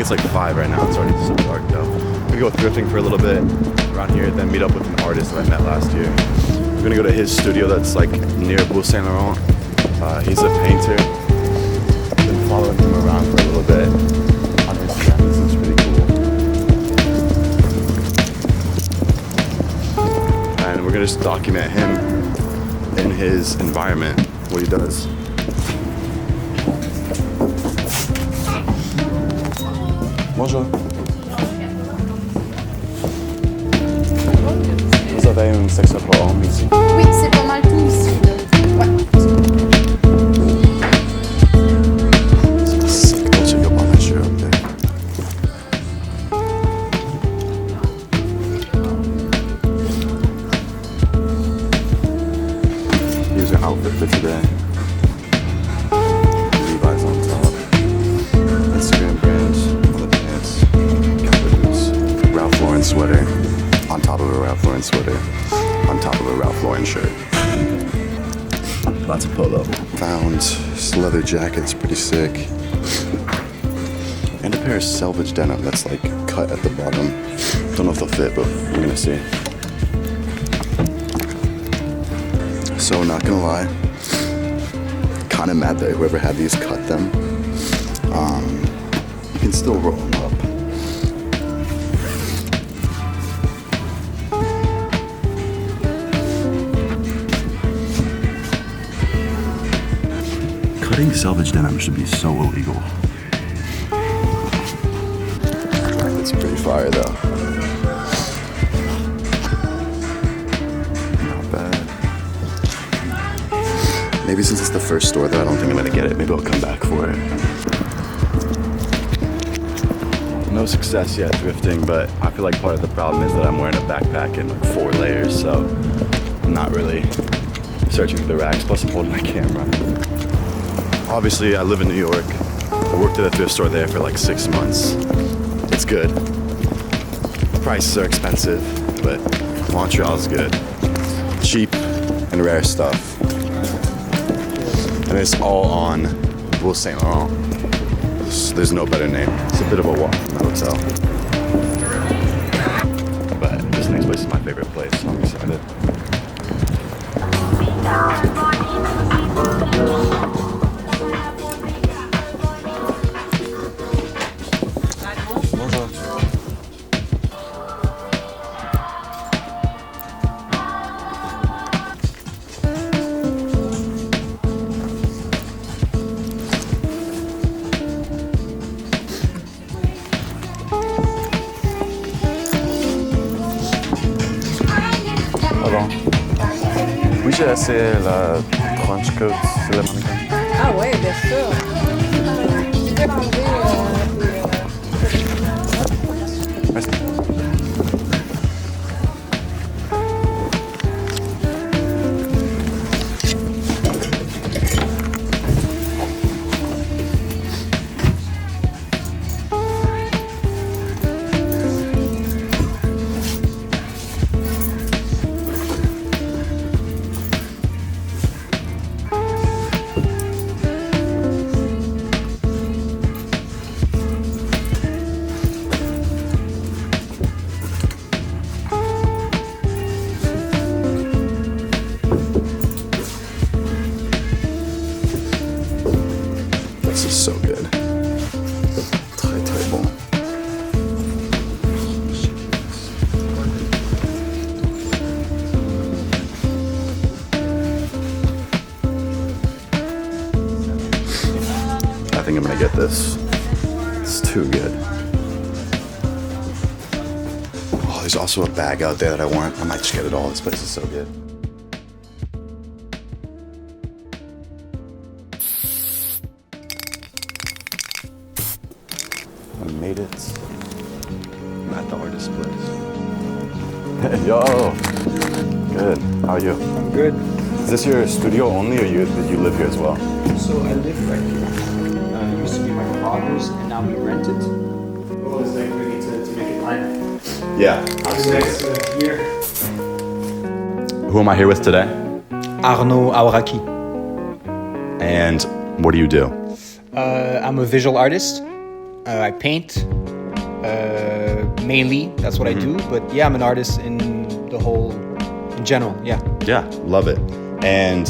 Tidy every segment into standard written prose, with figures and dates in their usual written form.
it's like 5 right now. It's already so dark though. We're gonna go thrifting for a little bit around here, then meet up with an artist that I met last year. We're gonna go to his studio that's like near Bourg Saint Laurent. He's a painter. Been following him around for a little bit on Instagram. This looks pretty cool. And we're gonna just document him in his environment, what he does. Bonjour. Vous avez une section pour hommes ici? Oui, c'est pas mal tout ici. Ouais. Sick, don't check up on that shirt up there. Here's your outfit for today. Levi's on top. Instagram brand on the pants. Cowboy boots. Ralph Lauren sweater. On top of a Ralph Lauren sweater. On top of a Ralph Lauren shirt. Lots of polo. Found this leather jacket's pretty sick. And a pair of selvage denim that's like cut at the bottom. Don't know if they'll fit, but we're gonna see. So not gonna lie, kind of mad that whoever had these cut them. You can still roll them up. Cutting selvage denim should be so illegal. It's pretty fire though. Not bad. Maybe since it's the first store though, I don't think I'm gonna get it. Maybe I'll come back for it. No success yet thrifting, but I feel like part of the problem is that I'm wearing a backpack in like 4 layers, so I'm not really searching for the racks, plus I'm holding my camera. Obviously, I live in New York. I worked at a thrift store there for like 6 months. It's good. Prices are expensive, but Montreal's good. Cheap and rare stuff. And it's all on Bourg Saint Laurent. There's no better name. It's a bit of a walk from the hotel. But this next place is my favorite place, so I'm excited. Oui, j'ai essayé la trench coat sur le mannequin. Ah ouais, bien sûr. Je vais l'enlever. Merci. This is so good. Très très bon. I think I'm gonna get this. It's too good. Oh, there's also a bag out there that I want. I might just get it all. This place is so good. I made it. I'm at the artist place. Yo! Good. How are you? I'm good. Is this your studio only, or did you live here as well? So I live right here. It used to be my father's, and now we rent it. The goal is like really to make it plan. Yeah. The next year. Who am I here with today? Arnaud Auraki. And what do you do? I'm a visual artist. I paint. Mainly, that's what I do. But yeah, I'm an artist in general. Yeah. Yeah, love it. And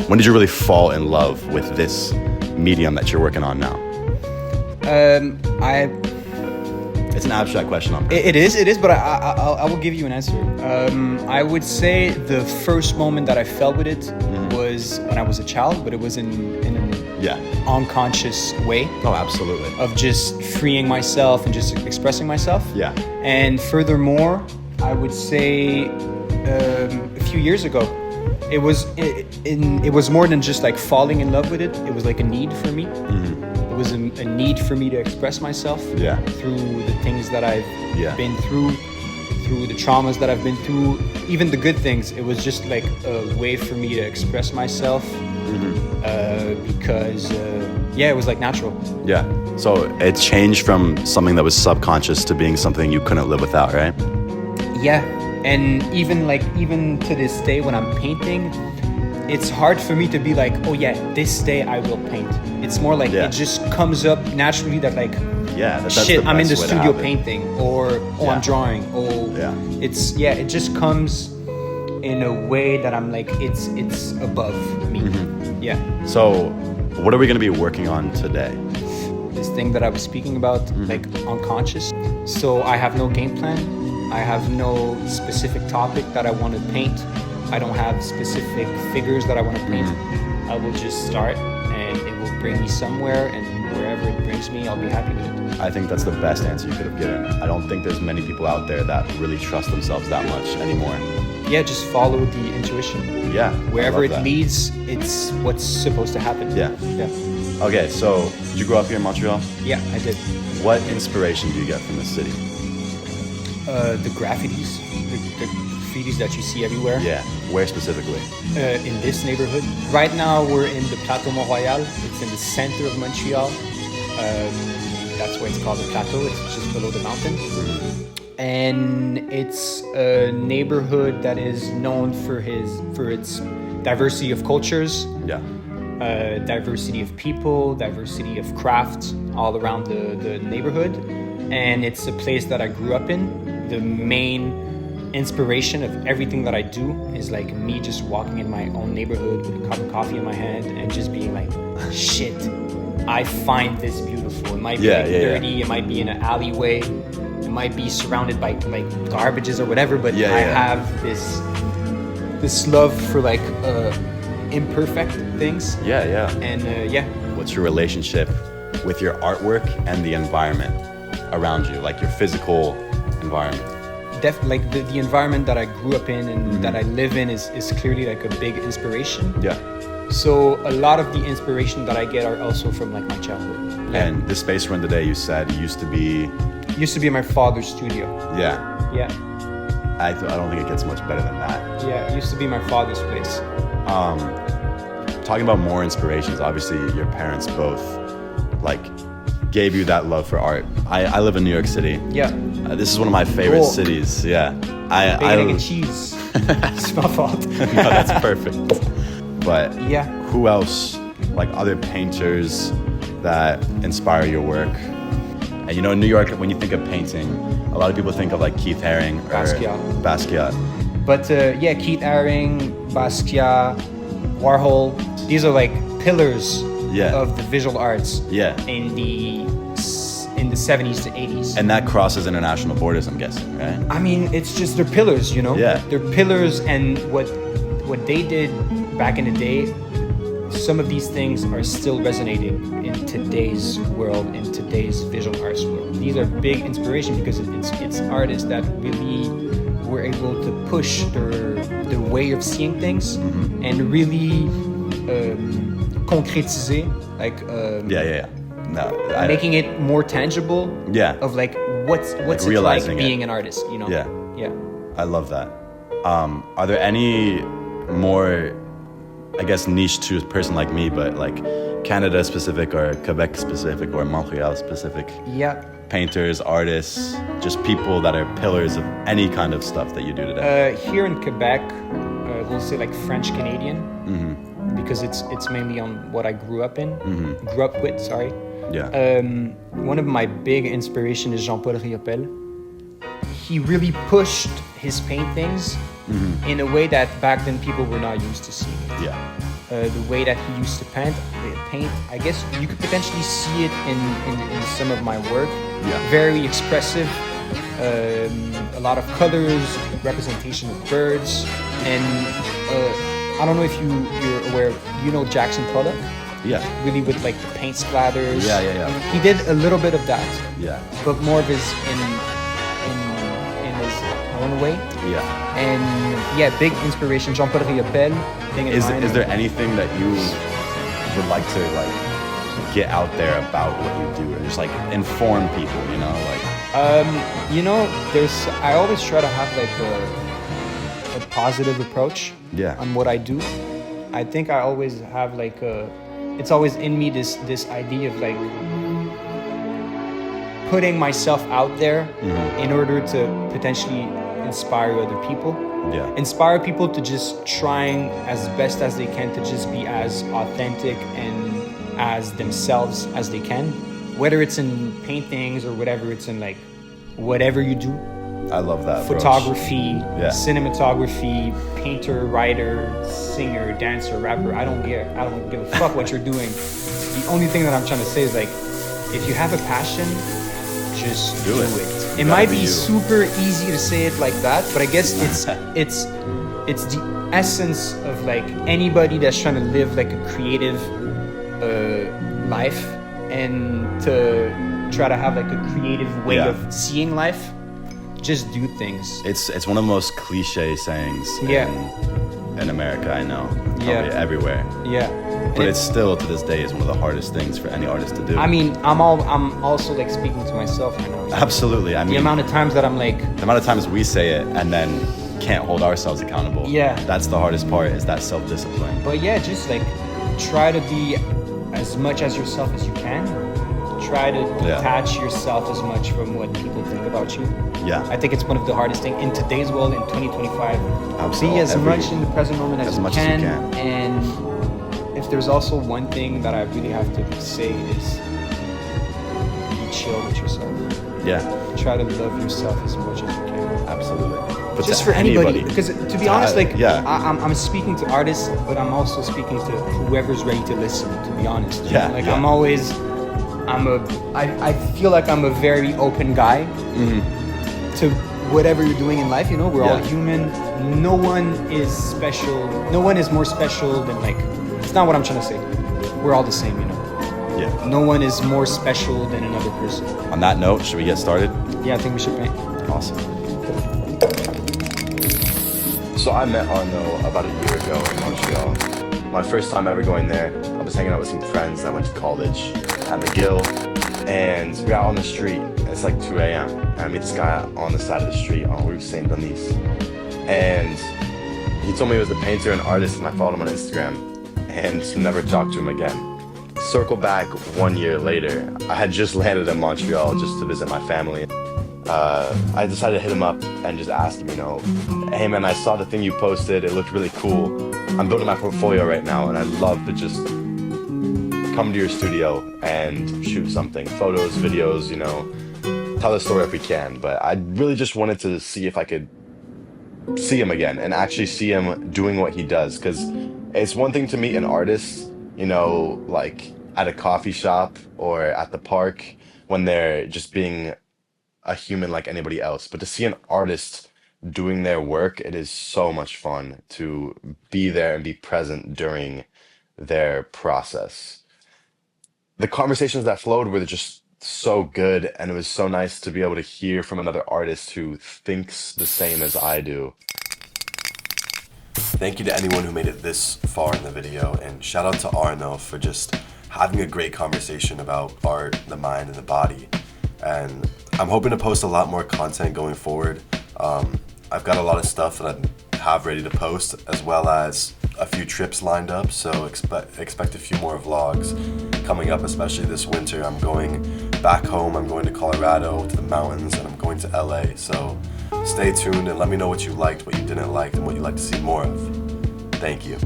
when did you really fall in love with this medium that you're working on now? It's an abstract question. It is, but I will give you an answer. I would say the first moment that I felt with it was when I was a child, but it was in an unconscious way. Oh, absolutely. Of just freeing myself and just expressing myself. Yeah. And furthermore, I would say a few years ago, it was more than just like falling in love with it. It was like a need for me. It was a need for me to express myself through the things that I've been through the traumas that I've been through, even the good things. It was just like a way for me to express myself because it was like natural. Yeah. So it changed from something that was subconscious to being something you couldn't live without, right? Yeah. And even to this day when I'm painting, it's hard for me to be like, oh yeah, this day I will paint. It's more like it just comes up naturally that like, that's shit, I'm in the studio painting, or I'm drawing, it just comes in a way that I'm like, it's above me. Yeah. So what are we going to be working on today? This thing that I was speaking about, like unconscious. So I have no game plan. I have no specific topic that I want to paint. I don't have specific figures that I want to paint. I will just start and it will bring me somewhere, and wherever it brings me, I'll be happy with it. I think that's the best answer you could have given. I don't think there's many people out there that really trust themselves that much anymore. Yeah, just follow the intuition. Yeah. Wherever it leads, it's what's supposed to happen. Yeah. Okay, so did you grow up here in Montreal? Yeah, I did. What inspiration do you get from the city? The graffitis. The graffitis that you see everywhere. Yeah. Where specifically? In this neighborhood. Right now, we're in the Plateau Montréal. It's in the center of Montreal. That's why it's called the Plateau. It's just below the mountain. And it's a neighborhood that is known for its diversity of cultures. Yeah. Diversity of people, diversity of crafts all around the neighborhood. And it's a place that I grew up in. The main inspiration of everything that I do is like me just walking in my own neighborhood with a cup of coffee in my hand and just being like, shit, I find this beautiful. It might be dirty, it might be in an alleyway, it might be surrounded by like garbages or whatever, but I have this love for like imperfect things. And what's your relationship with your artwork and the environment around you, like your physical environment? Like the environment that I grew up in and that I live in is clearly like a big inspiration. Yeah. So a lot of the inspiration that I get are also from like my childhood. Yeah. And the space we're in today, you said, used to be my father's studio. Yeah. Yeah. I don't think it gets much better than that. Yeah, it used to be my father's place. Talking about more inspirations, obviously your parents both like gave you that love for art. I live in New York City. Yeah. This is one of my favorite cities. Yeah. Bacon and cheese. It's my fault. No, that's perfect. But yeah, who else, like other painters that inspire your work? And you know, in New York, when you think of painting, a lot of people think of like Keith Haring or Basquiat. But Keith Haring, Basquiat, Warhol, these are like pillars of the visual arts in the 70s to 80s. And that crosses international borders, I'm guessing, right? I mean, it's just they're pillars, you know? Yeah. They're pillars, and what they did back in the day, some of these things are still resonating in today's world, in today's visual arts world. These are big inspiration because it's artists that really were able to push their way of seeing things and really concrétiser, like making it more tangible. Yeah. Of like what's like it like being an artist, you know? Yeah. Yeah. I love that. Are there any more, I guess, niche to a person like me, but like Canada specific or Quebec specific or Montreal specific? Yeah. Painters, artists, just people that are pillars of any kind of stuff that you do today? Here in Quebec, we'll say like French Canadian, because it's mainly on what I grew up with. Yeah. One of my big inspiration is Jean-Paul Riopelle. He really pushed his paintings in a way that back then people were not used to seeing it. Yeah. The way that he used to paint, I guess you could potentially see it in some of my work. Yeah. Very expressive, a lot of colors, representation of birds, and I don't know if you're aware, you know Jackson Pollock? Yeah. Really with like the paint splatters. Yeah. He did a little bit of that, Yeah. but more of his in his own way. Yeah. And yeah, big inspiration. Jean-Paul Riopelle. Is there anything that you would like to like get out there about what you do, or just like inform people? You know, like. You know, I always try to have like a positive approach. Yeah. On what I do. I think I always have like it's always in me this idea of like putting myself out there in order to potentially inspire other people. Yeah. Inspire people to just trying as best as they can to just be as authentic and as themselves as they can. Whether it's in paintings or whatever, it's in like whatever you do. I love that. Photography, Yeah. cinematography, painter, writer, singer, dancer, rapper. I don't give a fuck what you're doing. The only thing that I'm trying to say is like, if you have a passion, just do it. It might be super easy to say it like that, but I guess it's the essence of like anybody that's trying to live like a creative life and to try to have like a creative way of seeing life. Just do things. It's one of the most cliche sayings in America, I know. Probably everywhere. Yeah. But it's still to this day is one of the hardest things for any artist to do. I mean, I'm also like speaking to myself right now. Absolutely. I mean, the amount of times that I'm like, the amount of times we say it and then can't hold ourselves accountable. Yeah. That's the hardest part, is that self-discipline. But yeah, just like try to be as much as yourself as you can. Try to detach yourself as much from what people think about you. Yeah. I think it's one of the hardest things in today's world in 2025. Absolutely. Be as much in the present moment as you much can. as you can. And if there's also one thing that I really have to say is be chill with yourself. Yeah. Try to love yourself as much as you can. Absolutely. But just for anybody, because to be honest, like I'm speaking to artists, but I'm also speaking to whoever's ready to listen. To be honest, I feel like I'm a very open guy to whatever you're doing in life. You know, we're all human. No one is special. No one is more special than like. It's not what I'm trying to say. We're all the same, you know. Yeah. No one is more special than another person. On that note, should we get started? Yeah, I think we should paint. Awesome. So I met Arno about a year ago in Montreal. My first time ever going there, I was hanging out with some friends. I went to college at McGill, and we're out on the street. And it's like 2 a.m. and I meet this guy on the side of the street on Rue Saint Denis, and he told me he was a painter and artist, and I followed him on Instagram, and never talked to him again. Circle back 1 year later, I had just landed in Montreal just to visit my family. I decided to hit him up and just ask him, you know, hey man, I saw the thing you posted, it looked really cool. I'm building my portfolio right now, and I'd love to just come to your studio and shoot something, photos, videos, you know, tell the story if we can. But I really just wanted to see if I could see him again and actually see him doing what he does, because it's one thing to meet an artist, you know, like at a coffee shop or at the park when they're just being a human like anybody else, but to see an artist doing their work, it is so much fun to be there and be present during their process. The conversations that flowed were just so good, and it was so nice to be able to hear from another artist who thinks the same as I do. Thank you to anyone who made it this far in the video, and shout out to Arno for just having a great conversation about art, the mind, and the body. And I'm hoping to post a lot more content going forward. I've got a lot of stuff that I have ready to post, as well as a few trips lined up, so expect a few more vlogs coming up, especially this winter. I'm going back home, I'm going to Colorado, to the mountains, and I'm going to LA, so stay tuned and let me know what you liked, what you didn't like, and what you'd like to see more of. Thank you.